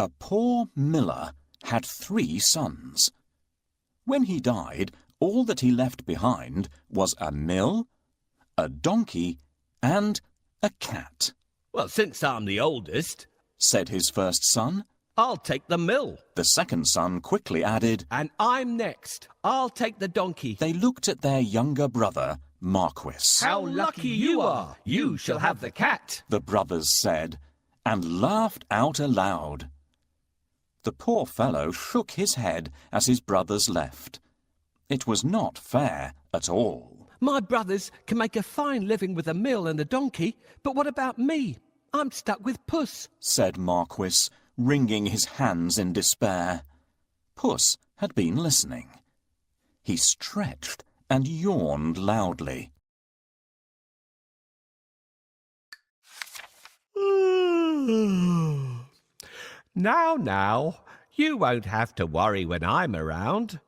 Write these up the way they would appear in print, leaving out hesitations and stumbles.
A poor miller had 3 sons. When he died, all that he left behind was a mill, a donkey, and a cat. "Well, since I'm the oldest," said his first son. "I'll take the mill." The second son quickly added, "And I'm next. I'll take the donkey." They looked at their younger brother, Marquis. "How lucky you are! You shall have the cat," the brothers said, and laughed out aloud. The poor fellow shook his head as his brothers left. It was not fair at all. "My brothers can make a fine living with a mill and a donkey, but what about me? I'm stuck with Puss," said Marquis, wringing his hands in despair. Puss had been listening. He stretched and yawned loudly. Now, you won't have to worry when I'm around.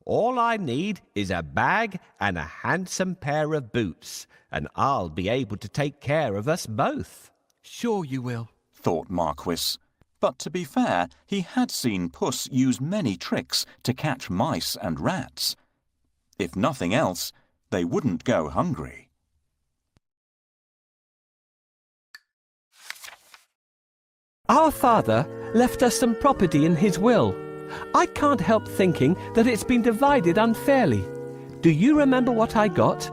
All I need is a bag and a handsome pair of boots, and I'll be able to take care of us both." "Sure you will," thought Marquis. But to be fair, he had seen Puss use many tricks to catch mice and rats. If nothing else, they wouldn't go hungry. "Our father left us some property in his will. I can't help thinking that it's been divided unfairly. Do you remember what I got?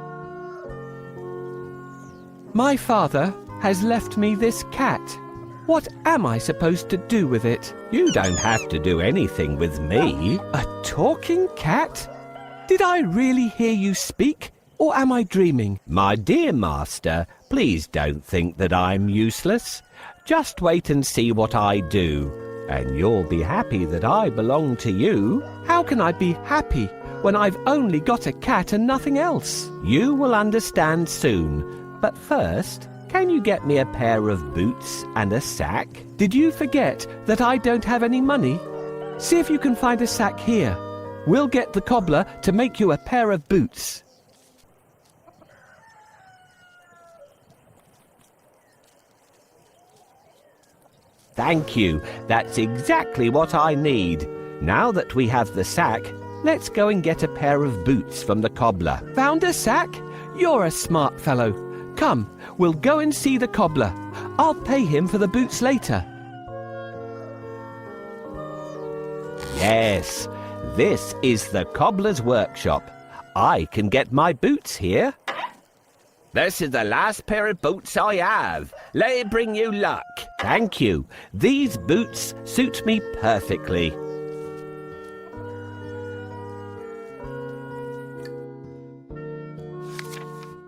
My father has left me this cat. What am I supposed to do with it?" "You don't have to do anything with me." "A talking cat? Did I really hear you speak, or am I dreaming?" "My dear master, please don't think that I'm useless. Just wait and see what I do, and you'll be happy that I belong to you." "How can I be happy when I've only got a cat and nothing else?" "You will understand soon, but first, can you get me a pair of boots and a sack?" "Did you forget that I don't have any money? See if you can find a sack here. We'll get the cobbler to make you a pair of boots." "Thank you. That's exactly what I need. Now that we have the sack, let's go and get a pair of boots from the cobbler." "Found a sack? You're a smart fellow. Come, we'll go and see the cobbler. I'll pay him for the boots later." "Yes, this is the cobbler's workshop. I can get my boots here." "This is the last pair of boots I have. Let it bring you luck." "Thank you. These boots suit me perfectly."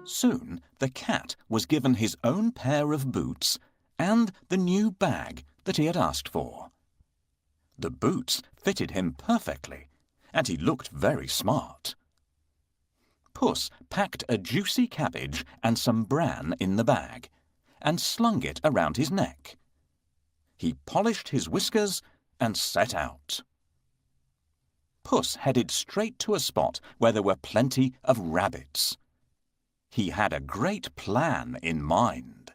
Soon the cat was given his own pair of boots and the new bag that he had asked for. The boots fitted him perfectly, and he looked very smart. Puss packed a juicy cabbage and some bran in the bag, and slung it around his neck. He polished his whiskers and set out. Puss headed straight to a spot where there were plenty of rabbits. He had a great plan in mind.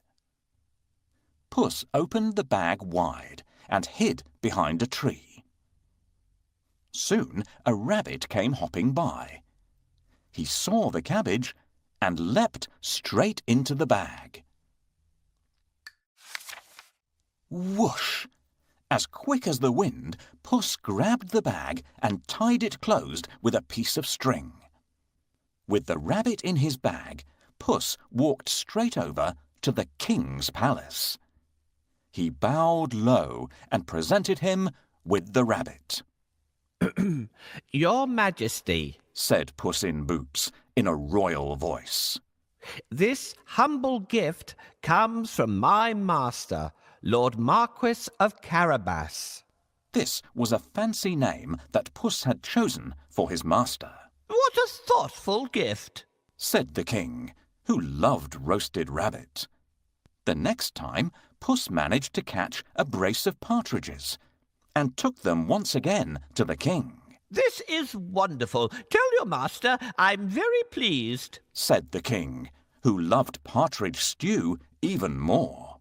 Puss opened the bag wide and hid behind a tree. Soon a rabbit came hopping by. He saw the cabbage and leapt straight into the bag. Whoosh! As quick as the wind, Puss grabbed the bag and tied it closed with a piece of string. With the rabbit in his bag, Puss walked straight over to the king's palace. He bowed low and presented him with the rabbit. "Your Majesty," said Puss in Boots in a royal voice, "this humble gift comes from my master, Lord Marquis of Carabas." This was a fancy name that Puss had chosen for his master. "What a thoughtful gift," said the king, who loved roasted rabbit. The next time, Puss managed to catch a brace of partridges and took them once again to the king. "This is wonderful. Tell your master I'm very pleased," said the king, who loved partridge stew even more.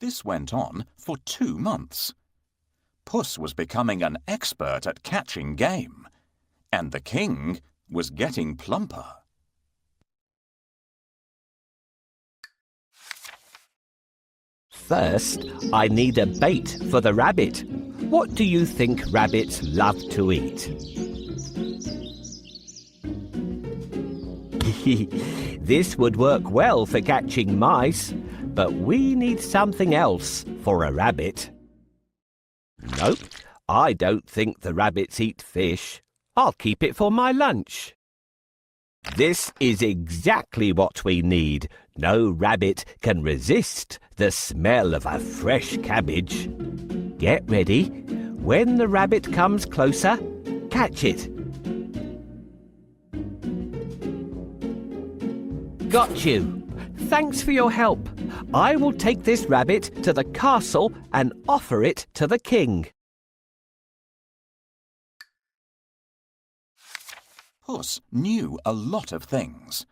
This went on for 2 months. Puss was becoming an expert at catching game, and the king was getting plumper. First, I need a bait for the rabbit. What do you think rabbits love to eat? This would work well for catching mice, but we need something else for a rabbit. Nope, I don't think the rabbits eat fish. I'll keep it for my lunch. This is exactly what we need. No rabbit can resist the smell of a fresh cabbage. Get ready. When the rabbit comes closer, catch it. Got you. Thanks for your help. I will take this rabbit to the castle and offer it to the king. Puss knew a lot of things.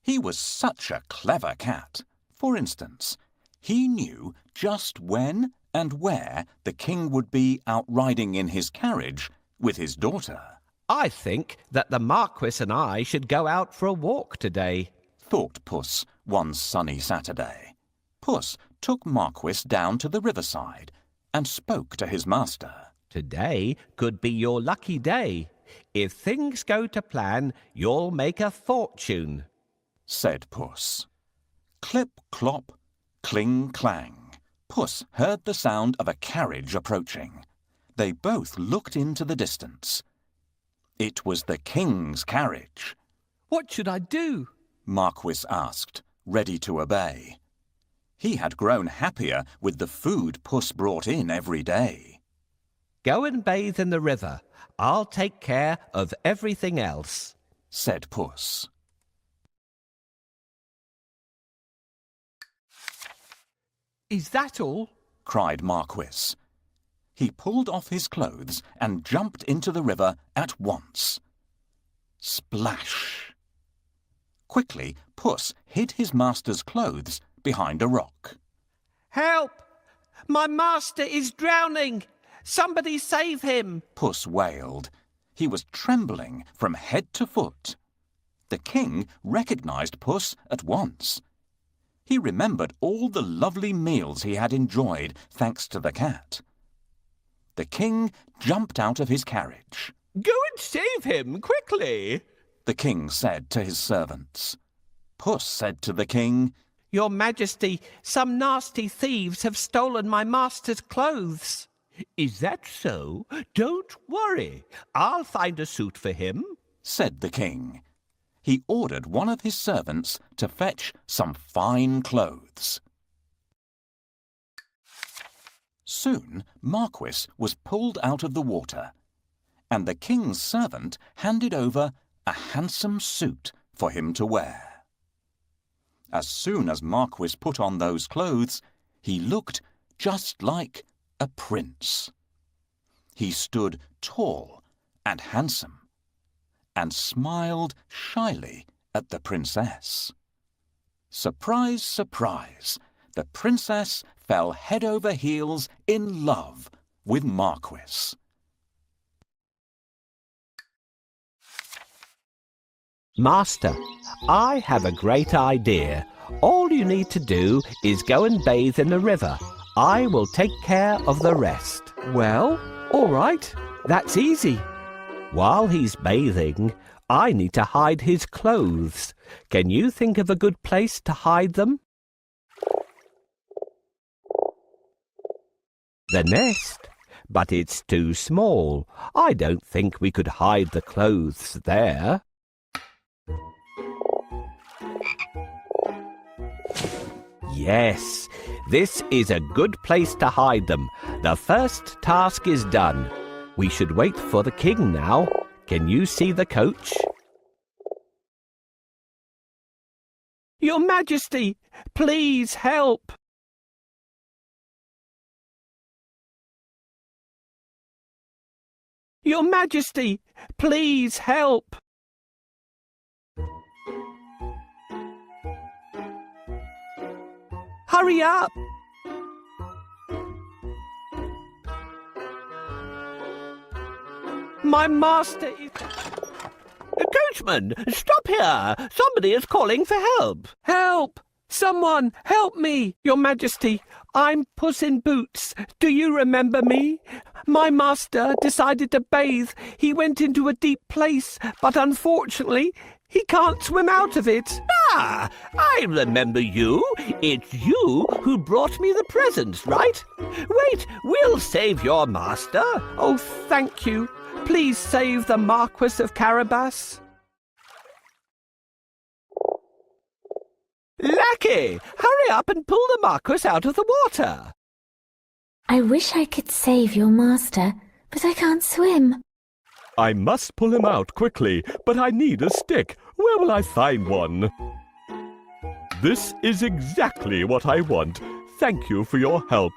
He was such a clever cat. For instance, he knew just when and where the king would be out riding in his carriage with his daughter. I think that the Marquis and I should go out for a walk today, thought Puss one sunny Saturday. Puss took Marquis down to the riverside and spoke to his master. Today could be your lucky day. If things go to plan, you'll make a fortune, said Puss. Clip, clop, cling, clang. Puss heard the sound of a carriage approaching. They both looked into the distance. It was the king's carriage. What should I do? Marquis asked, ready to obey. He had grown happier with the food Puss brought in every day. Go and bathe in the river. I'll take care of everything else, said Puss. Is that all? Cried Marquis. He pulled off his clothes and jumped into the river at once. Splash! Quickly, Puss hid his master's clothes behind a rock. Help! My master is drowning! Somebody save him! Puss wailed. He was trembling from head to foot. The king recognized Puss at once. He remembered all the lovely meals he had enjoyed thanks to the cat. The king jumped out of his carriage. Go and save him, quickly, the king said to his servants. Puss said to the king, Your Majesty, some nasty thieves have stolen my master's clothes. Is that so? Don't worry. I'll find a suit for him, said the king. He ordered one of his servants to fetch some fine clothes. Soon Marquis was pulled out of the water, and the king's servant handed over a handsome suit for him to wear. As soon as Marquis put on those clothes, he looked just like a prince. He stood tall and handsome, and smiled shyly at the princess. Surprise, surprise, the princess fell head over heels in love with Marquis. Master, I have a great idea. All you need to do is go and bathe in the river. I will take care of the rest. Well, all right. That's easy. While he's bathing, I need to hide his clothes. Can you think of a good place to hide them? The nest. But it's too small. I don't think we could hide the clothes there. Yes, this is a good place to hide them. The first task is done. We should wait for the king now. Can you see the coach? Your Majesty, please help! Your Majesty, please help! Hurry up! My master is... Coachman, stop here! Somebody is calling for help! Help! Someone, help me! Your Majesty, I'm Puss in Boots. Do you remember me? My master decided to bathe. He went into a deep place, but unfortunately, he can't swim out of it. Ah, I remember you. It's you who brought me the presents, right? Wait, we'll save your master. Oh, thank you. Please save the Marquis of Carabas. Lackey, hurry up and pull the Marquis out of the water. I wish I could save your master, but I can't swim. I must pull him out quickly, but I need a stick. Where will I find one? This is exactly what I want. Thank you for your help.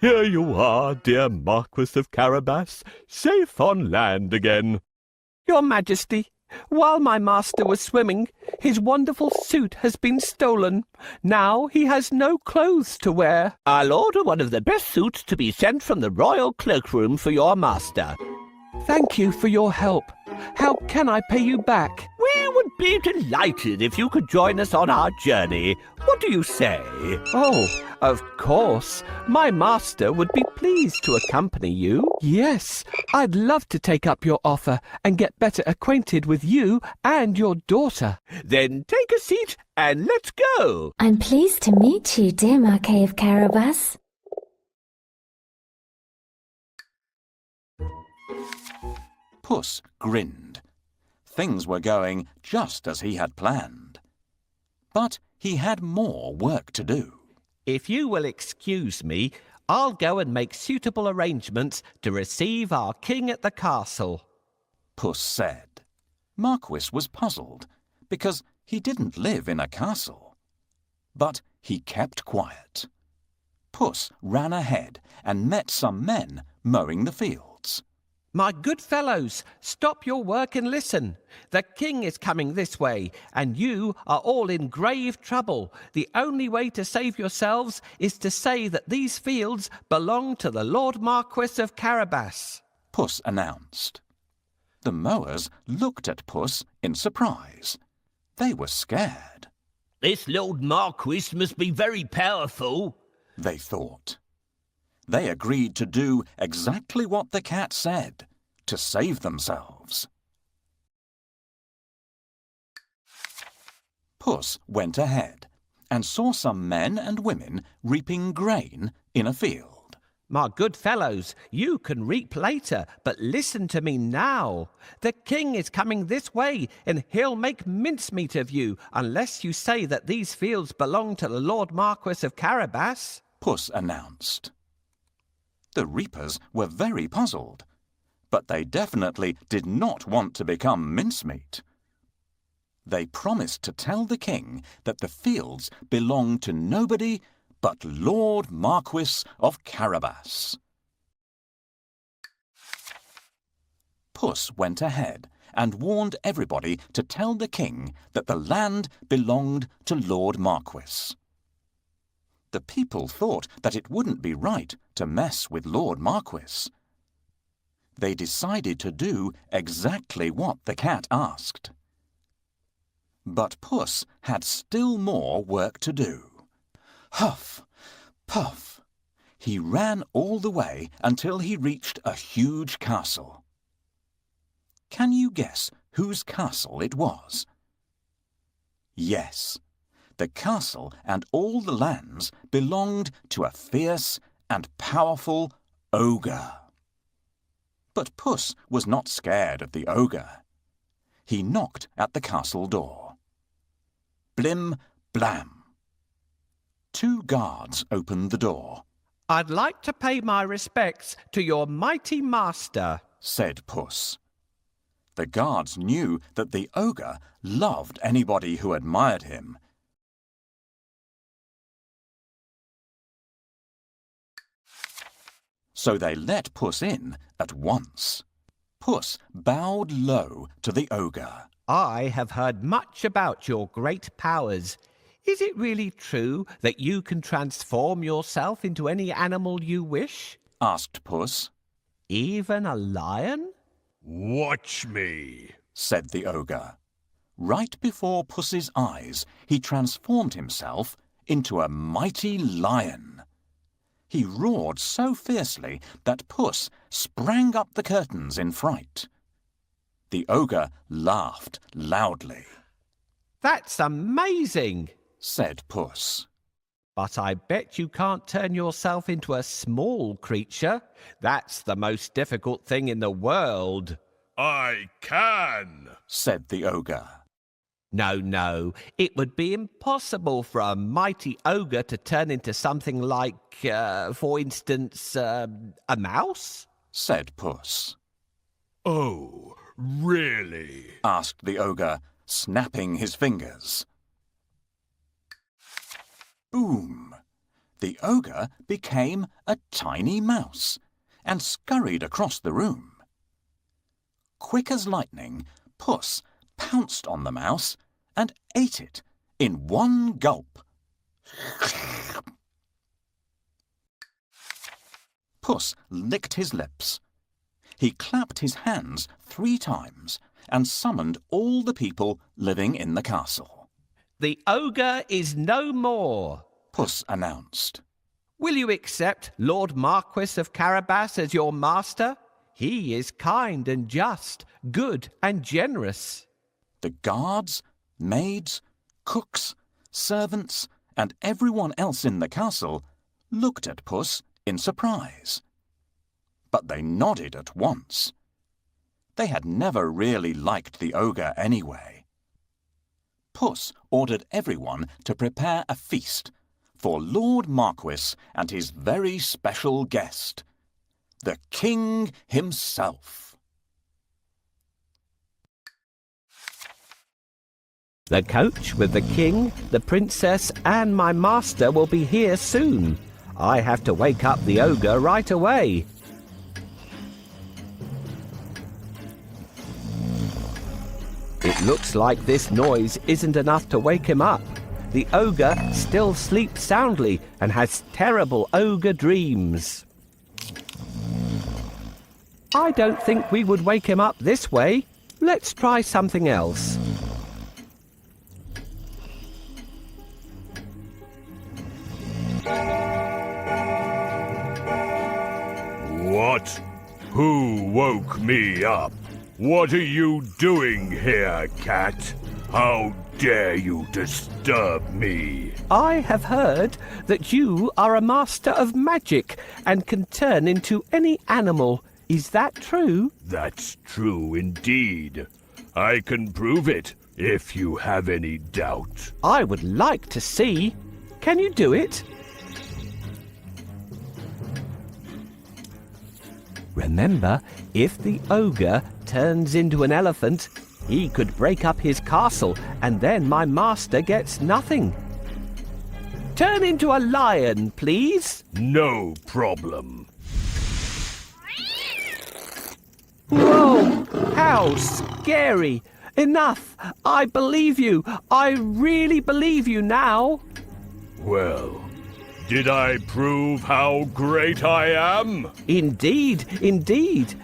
Here you are, dear Marquis of Carabas, safe on land again. Your Majesty, while my master was swimming, his wonderful suit has been stolen. Now he has no clothes to wear. I'll order one of the best suits to be sent from the royal cloakroom for your master. Thank you for your help. How can I pay you back? We would be delighted if you could join us on our journey. What do you say? Oh, of course. My master would be pleased to accompany you. Yes, I'd love to take up your offer and get better acquainted with you and your daughter. Then take a seat and let's go. I'm pleased to meet you, dear Marquis of Carabas. Puss grinned. Things were going just as he had planned. But he had more work to do. If you will excuse me, I'll go and make suitable arrangements to receive our king at the castle. Puss said. Marquis was puzzled because he didn't live in a castle. But he kept quiet. Puss ran ahead and met some men mowing the fields. My good fellows, stop your work and listen. The king is coming this way, and you are all in grave trouble. The only way to save yourselves is to say that these fields belong to the Lord Marquis of Carabas. Puss announced. The mowers looked at Puss in surprise. They were scared. This Lord Marquis must be very powerful, they thought. They agreed to do exactly what the cat said, to save themselves. Puss went ahead and saw some men and women reaping grain in a field. My good fellows, you can reap later, but listen to me now. The king is coming this way, and he'll make mincemeat of you unless you say that these fields belong to the Lord Marquis of Carabas, Puss announced. The reapers were very puzzled, but they definitely did not want to become mincemeat. They promised to tell the king that the fields belonged to nobody but Lord Marquis of Carabas. Puss went ahead and warned everybody to tell the king that the land belonged to Lord Marquis. The people thought that it wouldn't be right to mess with Lord Marquis. They decided to do exactly what the cat asked. But Puss had still more work to do. Huff, puff. He ran all the way until he reached a huge castle. Can you guess whose castle it was? Yes. The castle and all the lands belonged to a fierce and powerful ogre. But Puss was not scared of the ogre. He knocked at the castle door. Blim, blam. 2 guards opened the door. I'd like to pay my respects to your mighty master, said Puss. The guards knew that the ogre loved anybody who admired him. So they let Puss in at once. Puss bowed low to the ogre. I have heard much about your great powers. Is it really true that you can transform yourself into any animal you wish? asked Puss. Even a lion? Watch me, Said the ogre. Right before Puss's eyes, he transformed himself into a mighty lion. He roared so fiercely that Puss sprang up the curtains in fright. The ogre laughed loudly. That's amazing! Said Puss. But I bet you can't turn yourself into a small creature. That's the most difficult thing in the world. I can, Said the ogre. No, it would be impossible for a mighty ogre to turn into something like, for instance, a mouse? Said Puss. Oh, really? Asked the ogre, snapping his fingers. Boom! The ogre became a tiny mouse and scurried across the room. Quick as lightning, Puss pounced on the mouse and ate it in one gulp. Puss licked his lips. He clapped his hands 3 times and summoned all the people living in the castle. The ogre is no more. Puss announced. Will you accept Lord Marquis of Carabas as your master? He is kind and just, good and generous. The guards, maids, cooks, servants, and everyone else in the castle looked at Puss in surprise. But they nodded at once. They had never really liked the ogre anyway. Puss ordered everyone to prepare a feast for Lord Marquis and his very special guest, the king himself. The coach with the king, the princess, and my master will be here soon. I have to wake up the ogre right away. It looks like this noise isn't enough to wake him up. The ogre still sleeps soundly and has terrible ogre dreams. I don't think we would wake him up this way. Let's try something else. What? Who woke me up? What are you doing here, cat? How dare you disturb me? I have heard that you are a master of magic and can turn into any animal. Is that true? That's true indeed. I can prove it if you have any doubt. I would like to see. Can you do it? Remember, if the ogre turns into an elephant, he could break up his castle, and then my master gets nothing. Turn into a lion, please. No problem. Whoa! How scary! Enough! I believe you! I really believe you now! Well, did I prove how great I am? Indeed, indeed.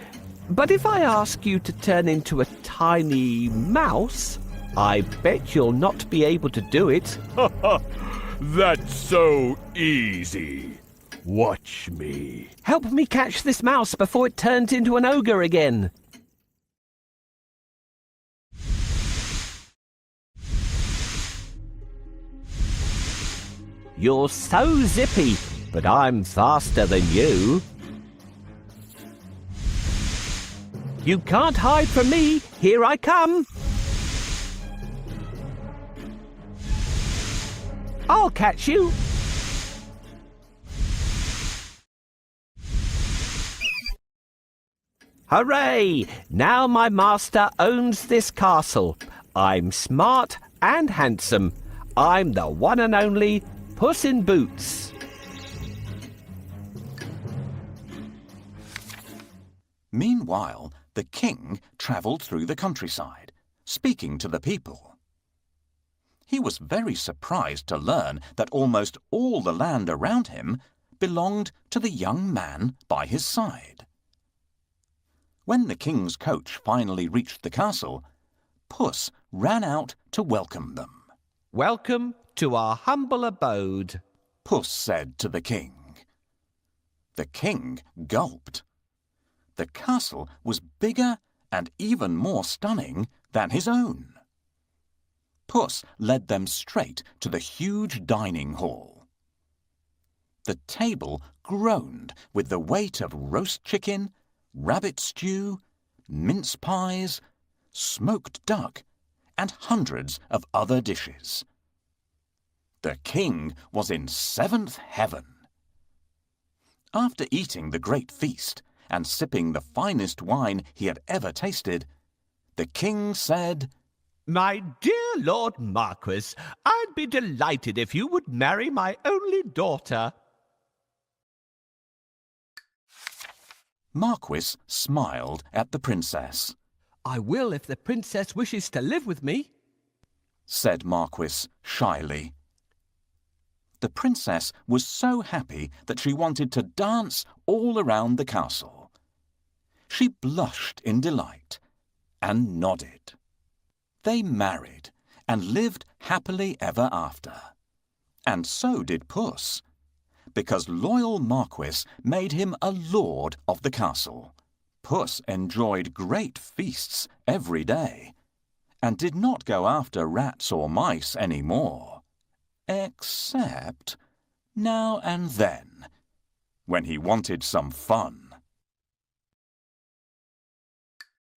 But if I ask you to turn into a tiny mouse, I bet you'll not be able to do it. That's so easy. Watch me. Help me catch this mouse before it turns into an ogre again. You're so zippy, but I'm faster than you. You can't hide from me. Here I come. I'll catch you. Hooray! Now my master owns this castle. I'm smart and handsome. I'm the one and only Puss in Boots. Meanwhile, the king travelled through the countryside, speaking to the people. He was very surprised to learn that almost all the land around him belonged to the young man by his side. When the king's coach finally reached the castle, Puss ran out to welcome them. Welcome to our humble abode. Puss said to the king. The king gulped. The castle was bigger and even more stunning than his own. Puss led them straight to the huge dining hall. The table groaned with the weight of roast chicken, rabbit stew, mince pies, smoked duck, and hundreds of other dishes. The king was in seventh heaven. After eating the great feast and sipping the finest wine he had ever tasted, the king said, My dear Lord Marquis, I'd be delighted if you would marry my only daughter. Marquis smiled at the princess. I will if the princess wishes to live with me, said Marquis shyly. The princess was so happy that she wanted to dance all around the castle. She blushed in delight and nodded. They married and lived happily ever after. And so did Puss, because loyal Marquis made him a lord of the castle. Puss enjoyed great feasts every day and did not go after rats or mice any more, except now and then, when he wanted some fun.